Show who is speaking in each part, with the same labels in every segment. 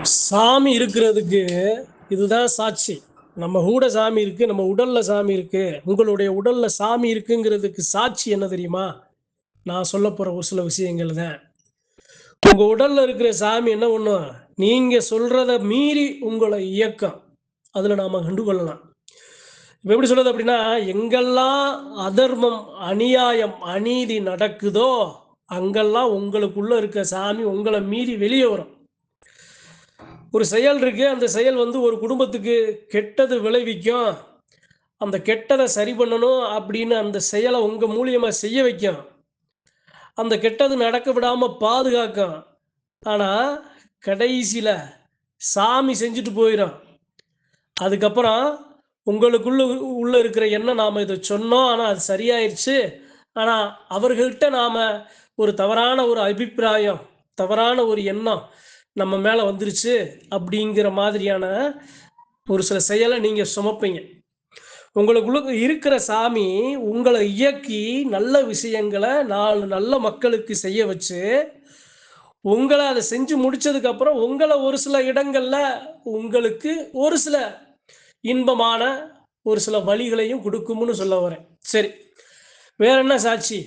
Speaker 1: சாமி இருக்கிறதுக்கு இதுதான் சாட்சி. நம்ம கூட சாமி இருக்கு, நம்ம உடல்ல சாமி இருக்கு. உங்களுடைய உடல்ல சாமி இருக்குங்கிறதுக்கு சாட்சி என்ன தெரியுமா? நான் சொல்லப்போற ஒரு சில விஷயங்கள் தான். உங்க உடல்ல இருக்கிற சாமி என்ன பண்ணும்? நீங்க சொல்றத மீறி உங்கள இயக்கும். அதுல நாம கண்டுகொள்ளலாம். இப்ப எப்படி சொல்றது அப்படின்னா, எங்கெல்லாம் அதர்மம், அநியாயம், அநீதி நடக்குதோ, அங்கெல்லாம் உங்களுக்குள்ள இருக்க சாமி உங்கள மீறி வெளிய வரும். ஒரு செயல் இருக்கு. அந்த செயல் வந்து ஒரு குடும்பத்துக்கு கெட்டது விளைவிக்கும். அந்த கெட்டத சரி பண்ணணும் அப்படின்னு அந்த செயல உங்க மூலியமா செய்ய வைக்கும். அந்த கெட்டது நடக்க விடாம பாதுகாக்கும். ஆனா, கடைசில சாமி செஞ்சுட்டு போயிரும். அதுக்கப்புறம் உங்களுக்குள்ள உள்ள இருக்கிற எண்ணம் நாம இத சொன்னோம். ஆனா, அது சரியாயிருச்சு. ஆனா, அவர்கள்ட்ட நாம ஒரு தவறான ஒரு அபிப்பிராயம், தவறான ஒரு எண்ணம் நம்ம மேல வந்துருச்சு அப்படிங்கிற மாதிரியான ஒரு சில செயல நீங்க சுமப்பீங்க. உங்களுக்குள்ள இருக்கிற சாமி உங்கள இயக்கி நல்ல விஷயங்கள 4 நல்ல மக்களுக்கு செய்ய வச்சு, உங்கள அத செஞ்சு முடிச்சதுக்கப்புறம் உங்கள ஒரு சில இடங்கள்ல உங்களுக்கு ஒரு சில இன்பமான ஒரு சில வழிகளையும் குடுக்கும்னு சொல்ல வரேன். சரி. வேற என்ன சாட்சி?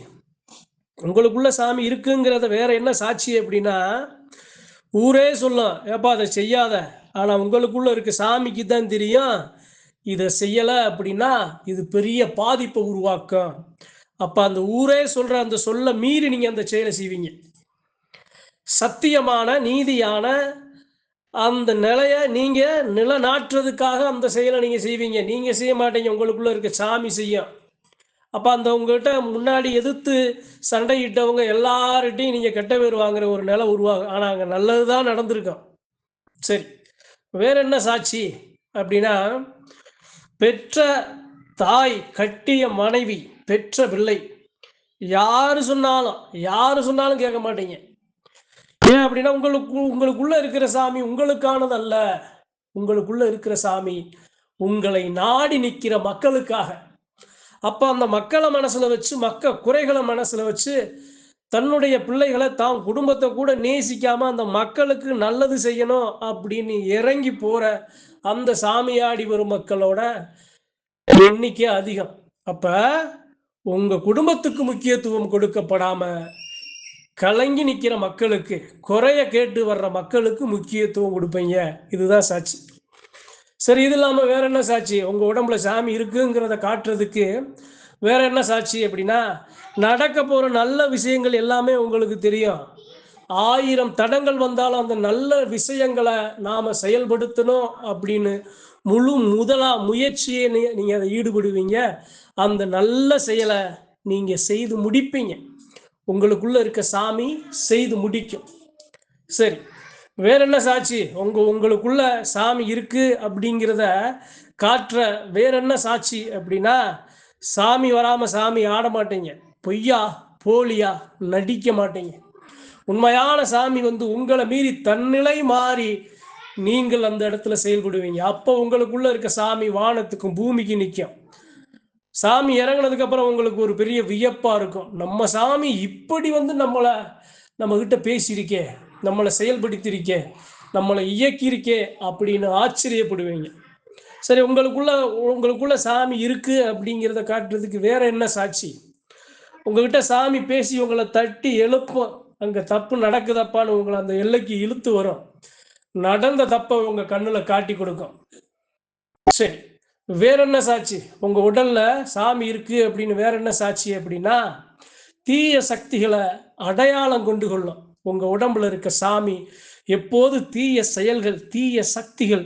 Speaker 1: உங்களுக்குள்ள சாமி இருக்குங்கிறத வேற என்ன சாட்சி அப்படின்னா, ஊரே சொல்லும், "ஏப்பா அத செய்யாத." ஆனா உங்களுக்குள்ள இருக்க சாமிக்கு தான் தெரியும். இத செய்யல அப்படின்னா, இது பெரிய பாதிப்ப உருவாக்கும். அப்ப அந்த ஊரே சொல்ற அந்த சொல்ல மீறி நீங்க அந்த செயல செய்வீங்க. சத்தியமான, நீதியான அந்த நிலைய நீங்க நிலநாட்டுறதுக்காக அந்த செயல நீங்க செய்வீங்க. நீங்க செய்ய மாட்டீங்க. உங்களுக்குள்ள இருக்க சாமி செய்யும். அப்ப அந்த உங்ககிட்ட முன்னாடி எதிர்த்து சண்டையிட்டவங்க எல்லார்ட்டயும் நீங்க கெட்ட பேர் வாங்குற ஒரு நிலை உருவாகும். ஆனா அங்க நல்லது தான் நடந்திருக்கும். சரி. வேற என்ன சாட்சி? அப்படின்னா, பெற்ற தாய், கட்டிய மனைவி, பெற்ற பிள்ளை. யாரு சொன்னாலும் யாரு சொன்னாலும் கேட்க மாட்டீங்க. ஏன் அப்படின்னா, உங்களுக்குள்ள இருக்கிற சாமி உங்களுக்கானது அல்ல. உங்களுக்குள்ள இருக்கிற சாமி உங்களை நாடி நிக்கிற மக்களுக்காக. அப்ப அந்த மக்கள மனசுல வச்சு, குறைகள மனசுல வச்சு, தன்னுடைய பிள்ளைகள தான் குடும்பத்த கூட நேசிக்காம அந்த மக்களுக்கு நல்லது செய்யணும் அப்படின்னு இறங்கி போற அந்த சாமியாடி வரும் மக்களோட எண்ணிக்கை அதிகம். அப்ப உங்க குடும்பத்துக்கு முக்கியத்துவம் கொடுக்கப்படாம, கலங்கி நிக்கிற மக்களுக்கு, குறைய கேட்டு வர்ற மக்களுக்கு முக்கியத்துவம் குடுப்பீங்க. இதுதான் சாட்சி. சரி, இது இல்லாம வேற என்ன சாட்சி? உங்க உடம்புல சாமி இருக்குங்கிறத காட்டுறதுக்கு வேற என்ன சாட்சி அப்படின்னா, நடக்க போற நல்ல விஷயங்கள் எல்லாமே உங்களுக்கு தெரியும். 1000 தடங்கள் வந்தாலும் அந்த நல்ல விஷயங்கள நாம செயல்படுத்தணும் அப்படின்னு முதலா முயற்சியே நீங்க அத ஈடுபடுவீங்க. அந்த நல்ல செயல நீங்க செய்து முடிப்பீங்க. உங்களுக்குள்ள இருக்க சாமி செய்து முடிக்கும். சரி. வேற என்ன சாட்சி? உங்களுக்குள்ள சாமி இருக்கு அப்படிங்கிறத காட்டுற வேற என்ன சாட்சி அப்படின்னா, சாமி வராம சாமி ஆட மாட்டீங்க. பொய்யா, போலியா நடிக்க மாட்டீங்க. உண்மையான சாமி வந்து உங்கள மீறி தன்னிலை மாறி நீங்கள் அந்த இடத்துல செயல்படுவீங்க. அப்போ உங்களுக்குள்ள இருக்க சாமி வானத்துக்கும் பூமிக்கும் நிக்கும். சாமி இறங்குனதுக்கு அப்புறம் உங்களுக்கு ஒரு பெரிய வியப்பா இருக்கும். நம்ம சாமி இப்படி வந்து நம்மகிட்ட பேசியிருக்கே, நம்மள செயல்படுத்தியிருக்கே, நம்மள இயக்கியிருக்கே அப்படின்னு ஆச்சரியப்படுவீங்க. சரி, உங்களுக்குள்ள சாமி இருக்கு அப்படிங்கிறத காட்டுறதுக்கு வேற என்ன சாட்சி? உங்ககிட்ட சாமி பேசி உங்கள தட்டி எழுப்பும். அங்க தப்பு நடக்குதப்பான்னு உங்கள அந்த எல்லைக்கு இழுத்து வரும். நடந்த தப்ப உங்க கண்ணுல காட்டி கொடுக்கும். சரி. வேற என்ன சாட்சி? உங்க உடல்ல சாமி இருக்கு அப்படின்னு வேற என்ன சாட்சி அப்படின்னா, தீய சக்திகள அடையாளம் கொண்டு கொள்ளும். உங்க உடம்புல இருக்க சாமி எப்போது தீய செயல்கள், தீய சக்திகள்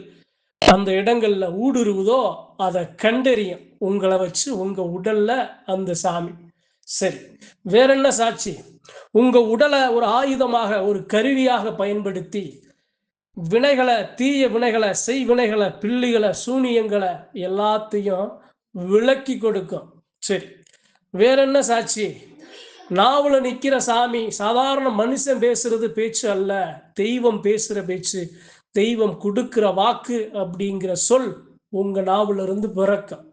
Speaker 1: அந்த இடங்கள்ல ஊடுருவுதோ அத கண்டறியும். உங்கள வச்சு உங்க உடல்ல அந்த சாமி. சரி. வேற என்ன சாட்சி? உங்க உடல ஒரு ஆயுதமாக, ஒரு கருவியாக பயன்படுத்தி தீய வினைகள, செய்வினைகள, பில்லிகள, சூனியங்கள எல்லாத்தையும் விலக்கி கொடுக்கும். சரி. வேற என்ன சாட்சி? நாவுல நிக்கிற சாமி சாதாரண மனுஷன் பேசுறது பேச்சு அல்ல. தெய்வம் பேசுற பேச்சு. தெய்வம் கொடுக்கிற வாக்கு அப்படிங்கிற சொல் உங்க நாவுல இருந்து பிறக்கும்.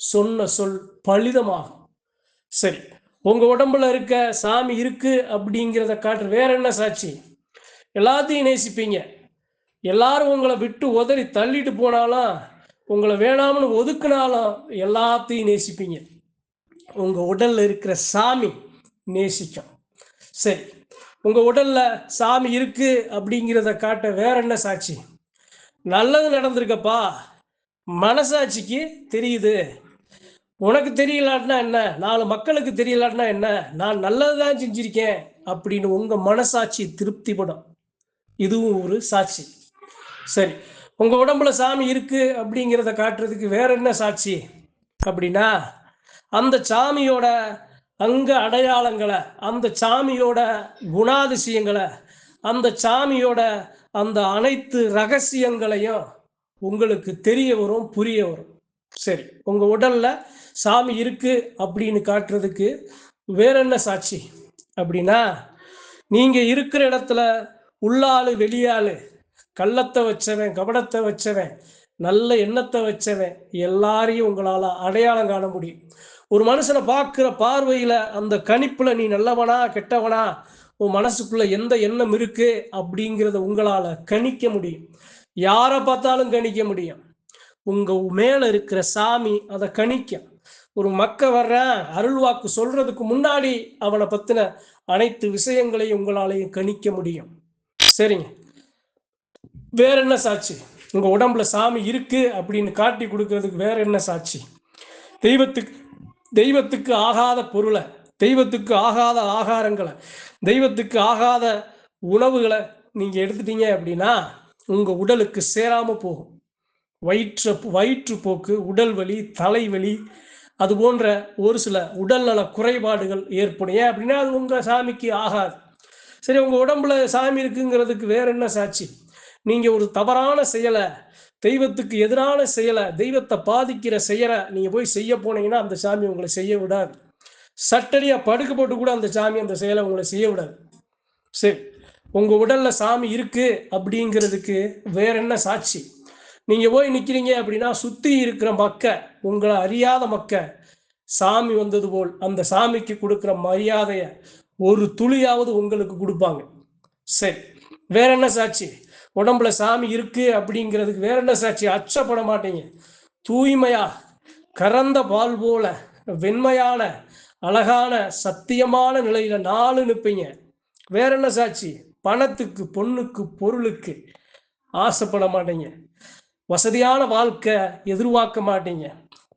Speaker 1: சொன்ன சொல் பலிதமாகும். சரி. உங்க உடம்புல இருக்க சாமி இருக்கு அப்படிங்கிறத காட்டுற வேற என்ன சாட்சி? எல்லாத்தையும் நேசிப்பீங்க. எல்லாரும் உங்களை விட்டு உதறி தள்ளிட்டு போனாலும், உங்களை வேணாம்னு ஒதுக்குனாலும் எல்லாத்தையும் நேசிப்பீங்க. உங்க உடல்ல இருக்கிற சாமி நேசிக்கும். சரி, உங்க உடல்ல சாமி இருக்கு அப்படிங்கிறத காட்ட வேற என்ன சாட்சி? நல்லது நடந்திருக்கப்பா, மனசாட்சிக்கு தெரியுது. உனக்கு தெரியலாட்டினா என்ன, 4 மக்களுக்கு தெரியலாட்டினா என்ன, நான் நல்லதுதான் செஞ்சிருக்கேன் அப்படின்னு உங்க மனசாட்சி திருப்திப்படும். இதுவும் ஒரு சாட்சி. சரி, உங்க உடம்புல சாமி இருக்கு அப்படிங்கிறத காட்டுறதுக்கு வேற என்ன சாட்சி அப்படின்னா, அந்த சாமியோட அங்க அடையாளங்களை, அந்த சாமியோட குணாதிசயங்களை, அந்த சாமியோட அந்த அனைத்து ரகசியங்களையும் உங்களுக்கு தெரிய வரும், புரிய வரும். சரி, உங்க உடல்ல சாமி இருக்கு அப்படின்னு காட்டுறதுக்கு வேற என்ன சாட்சி அப்படின்னா, நீங்க இருக்கிற இடத்துல உள்ளாளு வெளியாளு, கள்ளத்தை வச்சவன், கபடத்தை வச்சவன், நல்ல எண்ணத்தை வச்சவன், எல்லாரையும் உங்களால அடையாளம் காண முடியும். ஒரு மனுஷனை பார்க்கிற பார்வையில, அந்த கணிப்புல நீ நல்லவனா கெட்டவனா, உன் மனசுக்குள்ள எந்த எண்ணம் இருக்கு அப்படிங்கிறத உங்களால கணிக்க முடியும். யாரை பார்த்தாலும் கணிக்க முடியும். உங்க மேல இருக்கிற சாமி அதை கணிக்கும். ஒரு மக்க வர்ற அருள்வாக்கு சொல்றதுக்கு முன்னாடி அவனை பத்தின அனைத்து விஷயங்களையும் உங்களாலையும் கணிக்க முடியும். சரிங்க, வேற என்ன சாட்சி? உங்க உடம்புல சாமி இருக்கு அப்படின்னு காட்டி கொடுக்கறதுக்கு வேற என்ன சாட்சி? தெய்வத்துக்கு தெய்வத்துக்கு ஆகாத பொருளை, தெய்வத்துக்கு ஆகாத ஆகாரங்களை, தெய்வத்துக்கு ஆகாத உணவுகளை நீங்க எடுத்துட்டீங்க அப்படின்னா உங்க உடலுக்கு சேராம போகும். வயிற்றுப்போக்கு, உடல் வலி, தலைவலி, அது போன்ற ஒரு சில உடல்நல குறைபாடுகள் ஏற்படும். ஏன் அப்படின்னா அது உங்க சாமிக்கு ஆகாது. சரி, உங்க உடம்புல சாமி இருக்குங்கிறதுக்கு வேற என்ன சாட்சி? நீங்க ஒரு தவறான செயலை, தெய்வத்துக்கு எதிரான செயலை, தெய்வத்தை பாதிக்கிற செயலை நீங்க போய் செய்ய போனீங்கன்னா அந்த சாமி உங்களை செய்ய விடாது. சட்டடியா படுக்க போட்டு கூட அந்த சாமி அந்த செயலை உங்களை செய்ய விடாது. சரி, உங்க உடல்ல சாமி இருக்கு அப்படிங்கிறதுக்கு வேற என்ன சாட்சி? நீங்க போய் நிக்கிறீங்க அப்படின்னா சுத்தி இருக்கிற மக்க, உங்களை அறியாத மக்க, சாமி வந்தது போல் அந்த சாமிக்கு கொடுக்கிற மரியாதைய ஒரு துளியாவது உங்களுக்கு கொடுப்பாங்க. சரி, வேற என்ன சாட்சி? உடம்புல சாமி இருக்கு அப்படிங்கிறதுக்கு வேற என்ன சாட்சி? அச்சப்பட மாட்டீங்க. தூய்மையா கறந்த பால் போல வெண்மையான அழகான சத்தியமான நிலையில நாலு நிற்பீங்க. வேற என்ன சாட்சி? பணத்துக்கு, பொண்ணுக்கு, பொருளுக்கு ஆசைப்பட மாட்டீங்க. வசதியான வாழ்க்கை எதிர்பார்க்க மாட்டீங்க.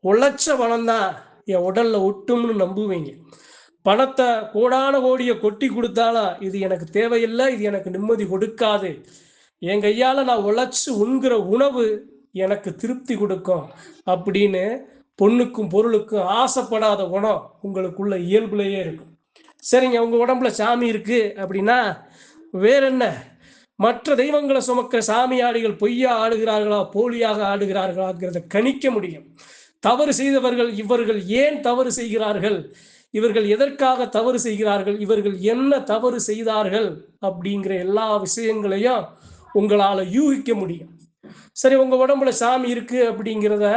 Speaker 1: உழைச்ச பணம் தான் என் உடல்ல ஒட்டும்னு நம்புவீங்க. பணத்தை கோடான கோடியை கொட்டி கொடுத்தாலும் இது எனக்கு தேவையில்லை, இது எனக்கு நிம்மதி கொடுக்காது, என் கையால் நான் உழைச்சி உண்கிற உணவு எனக்கு திருப்தி கொடுக்கும் அப்படின்னு பொண்ணுக்கும் பொருளுக்கும் ஆசைப்படாத குணம் உங்களுக்குள்ள இயல்புலையே இருக்கும். சரிங்க, உங்க உடம்புல சாமி இருக்கு அப்படின்னா வேற என்ன? மற்ற தெய்வங்களை சுமக்கிற சாமியாடிகள் பொய்யா ஆடுகிறார்களா, போலியாக ஆடுகிறார்களாங்கிறத கணிக்க முடியும். தவறு செய்தவர்கள் இவர்கள் ஏன் தவறு செய்கிறார்கள், இவர்கள் எதற்காக தவறு செய்கிறார்கள், இவர்கள் என்ன தவறு செய்தார்கள் அப்படிங்கிற எல்லா விஷயங்களையும் உங்களால யூகிக்க முடியும். சரி, உங்க உடம்புல சாமி இருக்கு அப்படிங்கிறத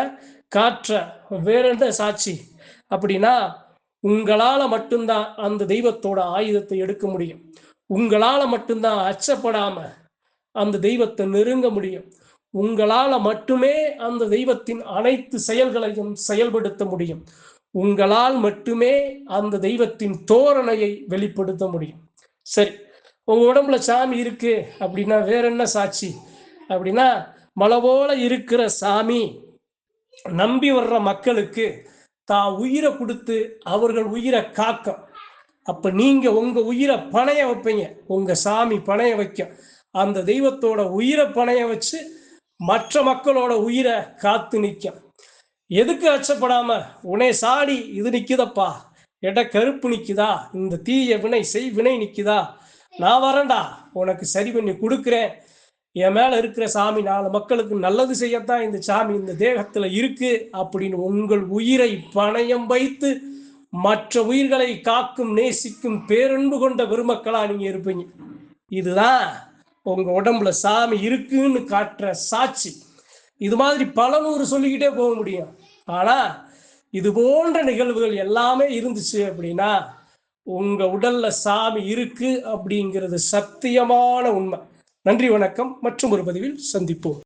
Speaker 1: காற்ற வேற என்ன சாட்சி அப்படின்னா, உங்களால மட்டும்தான் அந்த தெய்வத்தோட ஆயுதத்தை எடுக்க முடியும். உங்களால மட்டும்தான் அச்சப்படாம அந்த தெய்வத்தை நெருங்க முடியும். உங்களால மட்டுமே அந்த தெய்வத்தின் அனைத்து செயல்களையும் செயல்படுத்த முடியும். உங்களால் மட்டுமே அந்த தெய்வத்தின் தோரணையை வெளிப்படுத்த முடியும். சரி, உங்க உடம்புல சாமி இருக்கு அப்படின்னா வேற என்ன சாட்சி அப்படின்னா, மலை போல இருக்கிற சாமி நம்பி வர்ற மக்களுக்கு தான் உயிரை கொடுத்து அவர்கள் உயிரை காக்கும். அப்ப நீங்க உங்க உயிரை பணைய வைப்பீங்க, உங்க சாமி பணைய வைக்கும். அந்த தெய்வத்தோட உயிரை பணைய வச்சு மற்ற மக்களோட உயிரை காத்து நிற்கும். எதுக்கு அச்சப்படாம உன்னை சாடி இது நிக்குதப்பா, எட கருப்பு நிக்குதா, இந்த தீய வினை செய் வினை நிக்குதா, நான் வரேன்டா, உனக்கு சரி பண்ணி கொடுக்குறேன். என் மேல இருக்கிற சாமி 4 மக்களுக்கு நல்லது செய்யத்தான் இந்த சாமி இந்த தேகத்துல இருக்கு அப்படின்னு உங்கள் உயிரை பணயம் வைத்து மற்ற உயிர்களை காக்கும் நேசிக்கும் பேரன்பு கொண்ட பெருமக்களா நீங்க இருப்பீங்க. இதுதான் உங்க உடம்புல சாமி இருக்குன்னு காட்டுற சாட்சி. இது மாதிரி பல நூறு சொல்லிக்கிட்டே போக முடியும். ஆனா இது போன்ற நிகழ்வுகள் எல்லாமே இருந்துச்சு அப்படின்னா உங்க உடல்ல சாமி இருக்கு அப்படிங்கிறது சத்தியமான உண்மை. நன்றி, வணக்கம். மற்றும் ஒரு பதிவில் சந்திப்போம்.